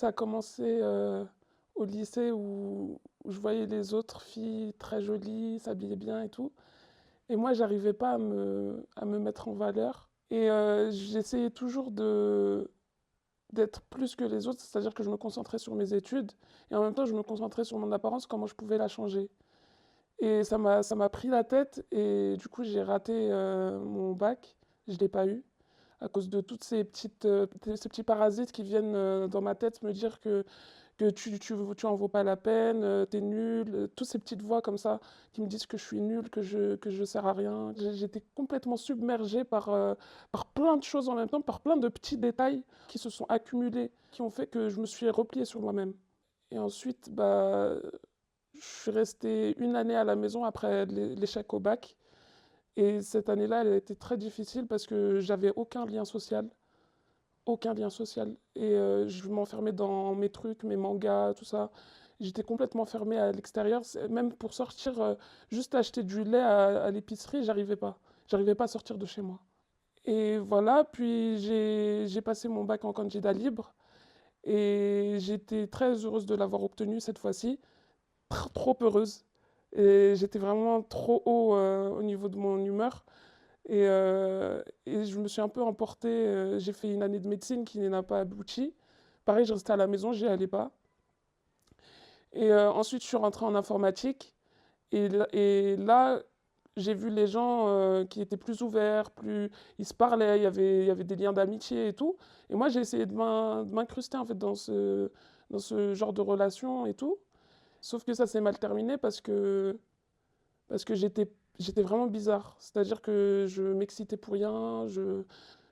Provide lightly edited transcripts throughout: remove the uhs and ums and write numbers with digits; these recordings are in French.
Ça a commencé au lycée où je voyais les autres filles très jolies, s'habillaient bien et tout. Et moi, j'arrivais pas à me mettre en valeur. Et j'essayais toujours d'être plus que les autres, c'est-à-dire que je me concentrais sur mes études et en même temps, je me concentrais sur mon apparence, comment je pouvais la changer. Et ça m'a pris la tête et du coup, j'ai raté mon bac. Je l'ai pas eu à cause de toutes ces petits parasites qui viennent dans ma tête me dire que tu en vaux pas la peine, t'es nul, toutes ces petites voix comme ça qui me disent que je suis nul, que je sers à rien. J'étais complètement submergée par plein de choses en même temps, par plein de petits détails qui se sont accumulés, qui ont fait que je me suis repliée sur moi-même. Et ensuite, bah, je suis restée une année à la maison après l'échec au bac. Et cette année-là, elle a été très difficile parce que j'avais aucun lien social. Aucun lien social. Et je m'enfermais dans mes trucs, mes mangas, tout ça. J'étais complètement fermée à l'extérieur. Même pour sortir, juste acheter du lait à l'épicerie, j'arrivais pas. J'arrivais pas à sortir de chez moi. Et voilà, puis j'ai passé mon bac en candidat libre. Et j'étais très heureuse de l'avoir obtenu cette fois-ci. Trop heureuse. Et j'étais vraiment trop haut au niveau de mon humeur. Et je me suis un peu emportée. J'ai fait une année de médecine qui n'a pas abouti. Pareil, je restais à la maison, j'y allais pas. Et ensuite, je suis rentrée en informatique. Et là, j'ai vu les gens qui étaient plus ouverts, ils se parlaient, il y avait des liens d'amitié et tout. Et moi, j'ai essayé de m'incruster en fait dans ce genre de relation et tout. Sauf que ça s'est mal terminé parce que j'étais vraiment bizarre. C'est-à-dire que je m'excitais pour rien,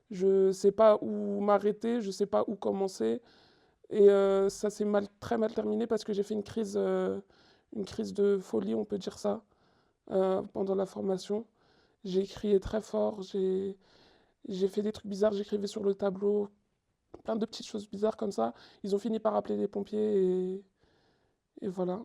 je sais pas où m'arrêter, je sais pas où commencer. Et ça s'est très mal terminé parce que j'ai fait une crise de folie, on peut dire ça, pendant la formation. J'ai crié très fort, j'ai fait des trucs bizarres, j'écrivais sur le tableau, plein de petites choses bizarres comme ça. Ils ont fini par appeler les pompiers et voilà.